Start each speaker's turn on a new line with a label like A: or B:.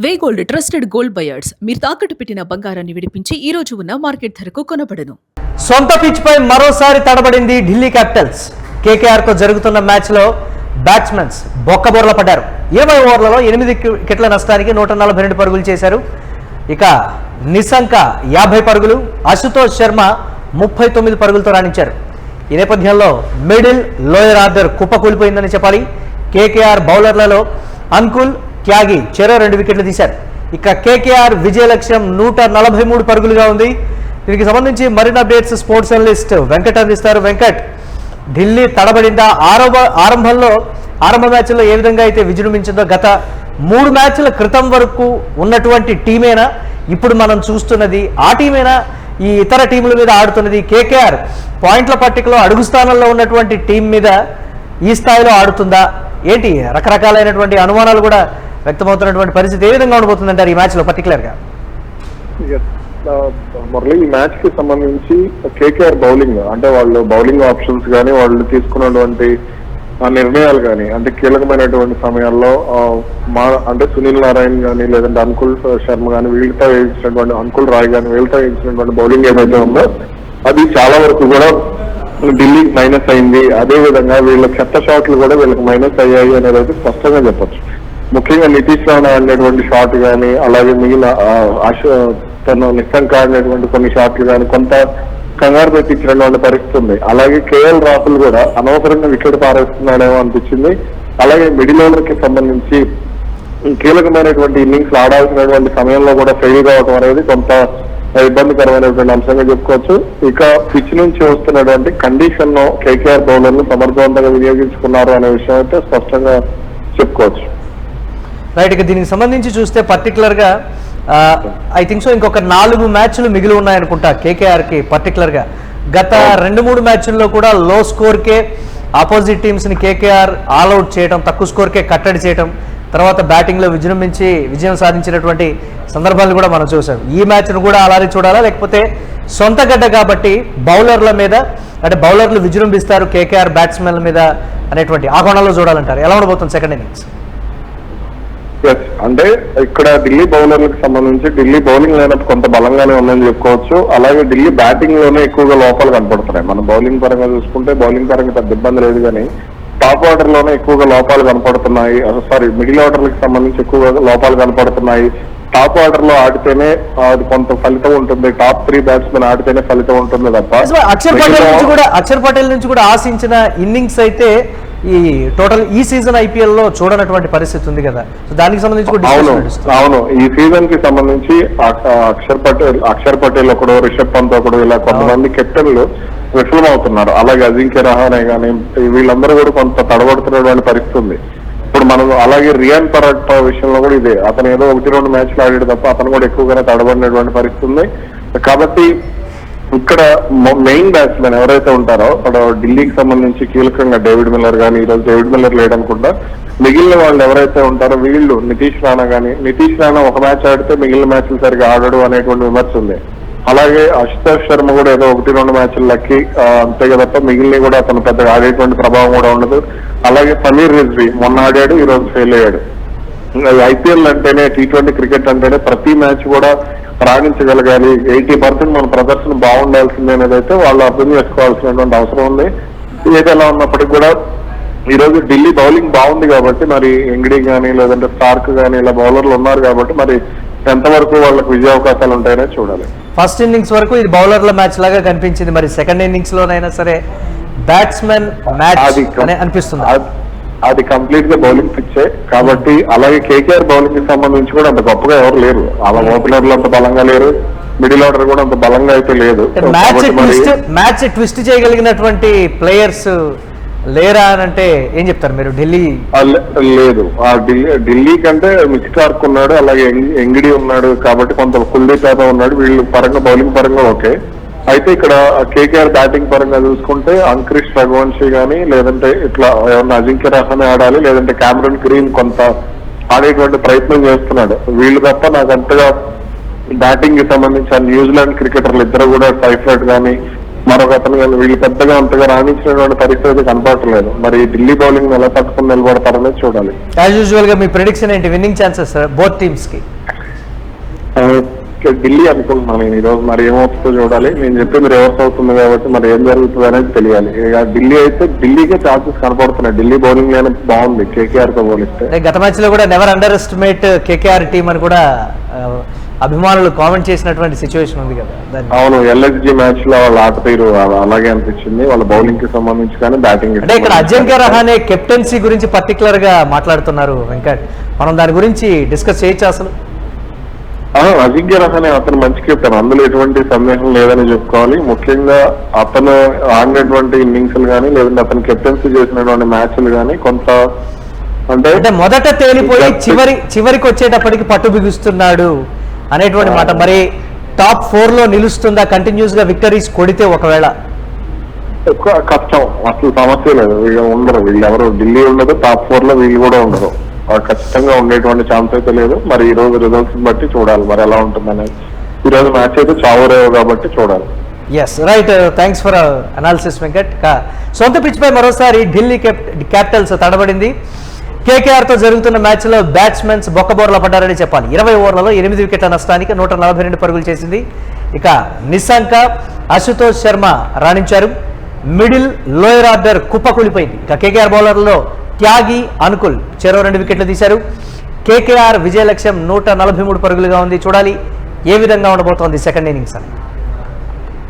A: వే gold trusted gold buyers మీరు తాకట్టు పెట్టిన బంగారాన్ని విడిపించి ఈ రోజు ఉన్న మార్కెట్ ధరకు కొనబడను.
B: సొంత పిచ్ పై మరోసారి తడబడింది ఢిల్లీ క్యాపిటల్స్. కేకేఆర్ తో జరుగుతున్న మ్యాచ్ లో బ్యాట్స్మెన్స్ బొక్కబోర్ల పడ్డారు. 20 ఓవర్లలో 8 వికెట్ల నష్టానికి 142 పరుగులు చేశారు. ఇక నిశంక 50 పరుగులు, అశుతోష్ శర్మ 39 పరుగులతో రాణించారు. ఈ నేపథ్యంలో మిడిల్ లోయర్ ఆర్డర్ కుప్పకూలిపోయిందని చెప్పాలి. కేకేఆర్ బౌలర్లలో అంకుల్, త్యాగి చెరో 2 వికెట్లు తీశారు. ఇక కేకేఆర్ విజయ లక్ష్యం 143 పరుగులుగా ఉంది. దీనికి సంబంధించి మరిన్ని అప్డేట్స్ స్పోర్ట్స్ అనలిస్ట్ వెంకట్ అందిస్తారు. వెంకట్, ఢిల్లీ తడబడిందా? ఆరంభ మ్యాచ్లో ఏ విధంగా అయితే విజృంభించిందో గత 3 మ్యాచ్ల క్రితం వరకు ఉన్నటువంటి టీమేనా ఇప్పుడు మనం చూస్తున్నది? ఆ టీమేనా ఈ ఇతర టీముల మీద ఆడుతున్నది? కేకేఆర్ పాయింట్ల పట్టికలో అడుగు స్థానంలో ఉన్నటువంటి టీం మీద ఈ స్థాయిలో ఆడుతుందా ఏంటి? రకరకాలైనటువంటి అనుమానాలు కూడా వ్యక్తమవుతున్నటువంటి పరిస్థితి ఏ విధంగా ఉండబోతుందంటారు ఈ మ్యాచ్లో పర్టికులర్గా?
C: మురళి, ఈ మ్యాచ్ కి సంబంధించి కేకేఆర్ బౌలింగ్ అంటే వాళ్ళు బౌలింగ్ ఆప్షన్స్ కానీ వాళ్ళు తీసుకున్నటువంటి నిర్ణయాలు కానీ అంటే కీలకమైనటువంటి సమయాల్లో అంటే సునీల్ నారాయణ కానీ లేదంటే అంకుల్ శర్మ కానీ వీళ్ళతో వేయించినటువంటి అంకుల్ రాయ్ కానీ వీళ్ళతో వేయించినటువంటి బౌలింగ్ ఏదైతే ఉందో అది చాలా వరకు కూడా ఢిల్లీకి మైనస్ అయింది. అదే విధంగా వీళ్ళ చెత్త షాట్లు కూడా వీళ్ళకి మైనస్ అయ్యాయి అనేది అయితే స్పష్టంగా చెప్పొచ్చు. ముఖ్యంగా నితీష్ రాణా ఆడినటువంటి షాట్ కానీ అలాగే మిగిలిన తను నిశంక ఆడినటువంటి కొన్ని షాట్లు కానీ కొంత కంగారు పెట్టించినటువంటి పరిస్థితి ఉంది. అలాగే కేఎల్ రాహుల్ కూడా అనవసరంగా వికెట్ పారేస్తున్నాడేమో అనిపించింది. అలాగే మిడిల్ ఓవర్ కి సంబంధించి కీలకమైనటువంటి ఇన్నింగ్స్ ఆడాల్సినటువంటి సమయంలో కూడా ఫెయిల్ కావడం అనేది కొంత ఇబ్బందికరమైనటువంటి అంశంగా చెప్పుకోవచ్చు. ఇక పిచ్ నుంచి వస్తున్నటువంటి కండిషన్ ను కేకేఆర్ బౌలర్లు సమర్థవంతంగా వినియోగించుకున్నారు అనే విషయం అయితే స్పష్టంగా చెప్పుకోవచ్చు.
B: రైట్. ఇక దీనికి సంబంధించి చూస్తే పర్టికులర్గా ఐ థింక్ సో ఇంకొక 4 మ్యాచ్లు మిగిలి ఉన్నాయనుకుంటా కేకేఆర్కి. పర్టికులర్గా గత 2-3 మ్యాచ్ల్లో కూడా లో స్కోర్కే ఆపోజిట్ టీమ్స్ని కేకేఆర్ ఆల్అౌట్ చేయడం, తక్కువ స్కోర్కే కట్టడి చేయడం, తర్వాత బ్యాటింగ్లో విజృంభించి విజయం సాధించినటువంటి సందర్భాలు కూడా మనం చూసాం. ఈ మ్యాచ్ను కూడా అలానే చూడాలా, లేకపోతే సొంత గడ్డ కాబట్టి బౌలర్ల మీద అంటే బౌలర్లు విజృంభిస్తారు కేకేఆర్ బ్యాట్స్మెన్ల మీద అనేటువంటి ఆ కోణంలో చూడాలంటారు? ఎలా ఉండబోతుంది సెకండ్ ఇన్నింగ్స్?
C: అంటే ఇక్కడ ఢిల్లీ బౌలర్లకు సంబంధించి ఢిల్లీ బౌలింగ్ లైనప్ కొంత బలంగానే ఉందని చెప్పుకోవచ్చు. అలాగే ఢిల్లీ బ్యాటింగ్ లోనే ఎక్కువగా లోపాలు కనపడుతున్నాయి. మనం బౌలింగ్ పరంగా చూసుకుంటే బౌలింగ్ పరంగా పెద్ద ఇబ్బంది లేదు, కానీ టాప్ ఆర్డర్ లోనే ఎక్కువగా లోపాలు కనపడుతున్నాయి. మిడిల్ ఆర్డర్లకు సంబంధించి ఎక్కువగా లోపాలు కనపడుతున్నాయి. టాప్ ఆర్డర్ లో ఆడితేనే అది కొంత ఫలితం ఉంటుంది, టాప్ 3 బ్యాట్స్మెన్ ఆడితేనే ఫలితం ఉంటుంది తప్ప
B: అక్షర్ పటేల్ నుంచి కూడా ఆశించిన ఇన్నింగ్స్ అయితే ఈ టోటల్ ఈ సీజన్ ఐపీఎల్ లో చూడనటువంటి పరిస్థితి ఉంది కదా. సో దానికి సంబంధించి
C: అవును, ఈ సీజన్ కి సంబంధించి అక్షర్ పటేల్ ఒకడు, రిషబ్ పంత్ ఒకడు, ఇలా కొంతమంది కెప్టెన్లు విఫలం అవుతున్నారు. అలాగే అజింక్య రహానే కానీ వీళ్ళందరూ కూడా కొంత తడబడుతున్నటువంటి పరిస్థితి ఉంది. ఇప్పుడు మనం అలాగే రియాన్ పరాగ్ విషయంలో కూడా ఇదే, అతను ఏదో 1-2 మ్యాచ్లు ఆడాడు తప్ప అతను కూడా ఎక్కువగానే తడబడినటువంటి పరిస్థితి ఉంది. కాబట్టి ఇక్కడ మెయిన్ బ్యాట్స్మెన్ ఎవరైతే ఉంటారో అక్కడ ఢిల్లీకి సంబంధించి కీలకంగా డేవిడ్ మిల్లర్ కానీ, ఈరోజు డేవిడ్ మిల్లర్ లేడనుకుంటా, మిగిలిన వాళ్ళు ఎవరైతే ఉంటారో వీళ్ళు నితీష్ రాణా ఒక మ్యాచ్ ఆడితే మిగిలిన మ్యాచ్లు సరిగా ఆడడు అనేటువంటి విమర్శ ఉంది. అలాగే అశుతోష్ శర్మ కూడా ఏదో 1-2 మ్యాచ్లు లక్కి అంతే తప్ప మిగిలిన కూడా అతను పెద్దగా ఆడేటువంటి ప్రభావం కూడా ఉండదు. అలాగే సమీర్ రిజ్వీ మొన్న ఆడాడు, ఈ రోజు ఫెయిల్ అయ్యాడు. ఐపీఎల్ అంటేనే T20 క్రికెట్ అంటేనే ప్రతి మ్యాచ్ కూడా రాణించగలగాలి, 80% మన ప్రదర్శన బాగుండాల్సింది అనేది అయితే వాళ్ళు అర్థం చేసుకోవాల్సినటువంటి అవసరం ఉంది. ఏదైనా ఉన్నప్పటికీ కూడా ఈ రోజు ఢిల్లీ బౌలింగ్ బాగుంది కాబట్టి మరి ఎంగిడి కానీ లేదంటే స్టార్క్ కానీ ఇలా బౌలర్లు ఉన్నారు కాబట్టి మరి ఎంతవరకు వాళ్ళకి విజయావకాశాలు ఉంటాయనే చూడాలి.
B: ఫస్ట్ ఇన్నింగ్స్ వరకు ఇది బౌలర్ల మ్యాచ్ లాగా కనిపించింది, మరి సెకండ్ ఇన్నింగ్స్ లోనైనా సరే బ్యాట్స్మెన్ మ్యాచ్ అనిపిస్తుంది.
C: అది కంప్లీట్ గా బౌలింగ్ పిచ్చే కాబట్టి. అలాగే కేకేఆర్ బౌలింగ్ కి సంబంధించి కూడా అంత గొప్పగా ఎవరు లేరు, అలా ఓపెనర్లు అంత బలంగా లేరు, మిడిల్ ఆర్డర్ కూడా అంత బలంగా అయితే లేదు.
B: మ్యాచ్ ట్విస్ట్ చేయగలిగినటువంటి ప్లేయర్స్ లేరా అని అంటే ఏం చెప్తారు మీరు? ఢిల్లీ
C: లేదు, ఢిల్లీ కంటే మిచ్ క్లార్క్ ఉన్నాడు, అలాగే ఎంగిడి ఉన్నాడు కాబట్టి కొంత కుల్దీప్ యాదవ్ ఉన్నాడు. వీళ్ళు పరంగా బౌలింగ్ పరంగా ఓకే. అయితే ఇక్కడ కేకేఆర్ బ్యాటింగ్ పరంగా చూసుకుంటే అంక్రిష్ రఘువంశీ కానీ లేదంటే ఇట్లా ఏమన్నా అజింక్య రహానే ఆడాలి, లేదంటే క్యామరన్ గ్రీన్ కొంత ఆడేటువంటి ప్రయత్నం చేస్తున్నాడు. వీళ్ళు తప్ప నాకు అంతగా బ్యాటింగ్ కి సంబంధించి న్యూజిలాండ్ క్రికెటర్లు ఇద్దరు కూడా సైఫ్రెట్ కానీ మరొక అతను కానీ వీళ్ళు పెద్దగా అంతగా రాణించినటువంటి పరిస్థితి కనపడట్లేదు. మరి ఢిల్లీ బౌలింగ్ ఎలా తట్టుకుని నిలబడతారనేది చూడాలి.
B: యాజ్ యూజువల్ గా మీ ప్రెడిక్షన్ ఏంటి విన్నింగ్ ఛాన్సెస్ బోత్ టీమ్స్ కి?
C: ఢిల్లీ అనుకుంటున్నాను నేను ఈరోజు. మరి ఏమవుతుందో చూడాలి. నేను చెప్పింది రివర్స్ అవుతుంది కాబట్టి మరి ఏం జరుగుతుంది అనేది తెలియాలి. ఇక ఢిల్లీ అయితే ఢిల్లీకే ఛాన్సెస్ కనపడుతున్నాయి. ఢిల్లీ బౌలింగ్ లేని బాగుంది కేకేఆర్ తో పోలిస్తే.
B: గత మ్యాచ్ లో కూడా never under estimate KKR team అని కూడా అభిమానులు కామెంట్ చేసినటువంటి సిచ్యువేషన్ ఉంది కదా.
C: అవును, ఎల్ఎస్జి మ్యాచ్ లో వాళ్ళ ఆట తీరు అలాగే అనిపించింది. వాళ్ళ బౌలింగ్ కి సంబంధించి కానీ బ్యాటింగ్.
B: అంటే ఇక్కడ అజింక్య రహానే కెప్టెన్సీ గురించి పర్టికులర్ గా మాట్లాడుతున్నారు వెంకట్. మనం దాని గురించి డిస్కస్ చేయొచ్చు అసలు?
C: అజింక్య రహానే అతను మంచి కెప్టెన్, అందులో ఎటువంటి సందేహం లేదని చెప్పుకోవాలి. ముఖ్యంగా అతను ఆడినటువంటి ఇన్నింగ్స్ కానీ లేదంటే అతను కెప్టెన్సీ చేసినటువంటి మ్యాచ్లు కానీ కొంత అంటే
B: మొదట తేలిపోయి చివరికి వచ్చేటప్పటికి పట్టు బిగుస్తున్నాడు అనేటువంటి మాట. మరి టాప్ 4 లో నిలుస్తుందా కంటిన్యూస్ గా విక్టరీస్ కొడితే? ఒకవేళ
C: కష్టం, అసలు సమస్య లేదు. వీళ్ళు ఉండరు, వీళ్ళు ఎవరు ఢిల్లీ ఉండదు, టాప్ 4 లో వీళ్ళు కూడా ఉండరు. ఖచ్చితంగా ఉండేటువంటి ఛాన్స్ అయితే లేదు. మరి ఈ రోజు రిజల్ట్స్ బట్టి చూడాలి మరి ఎలా ఉంటుందనేది. ఈ రోజు మ్యాచ్ అయితే చావురేవు కాబట్టి చూడాలి.
B: Yes right, thanks for analysis Venkat. సొంత పిచ్ పై మరోసారి ఢిల్లీ క్యాపిటల్స్ తడబడింది. కేకేఆర్ తో జరుగుతున్న మ్యాచ్ లో బ్యాట్స్మెన్స్ బొక్కబోర్ల పడ్డారని చెప్పాలి. 20 ఓవర్లలో 8 వికెట్ల నష్టానికి 142 పరుగులు చేసింది. ఇక నిశాంక, అశుతోష్ శర్మ రాణించారు. మిడిల్ లోయర్ ఆర్డర్ కుప్పకూలిపోయింది. ఇక కేకేఆర్ బౌలర్లలో త్యాగి, అనుకుల్ చెరో 2 వికెట్లు తీశారు. కేకేఆర్ విజయ లక్ష్యం 143 పరుగులుగా ఉంది. చూడాలి ఏ విధంగా ఉండబోతోంది సెకండ్ ఇన్నింగ్స్ అని.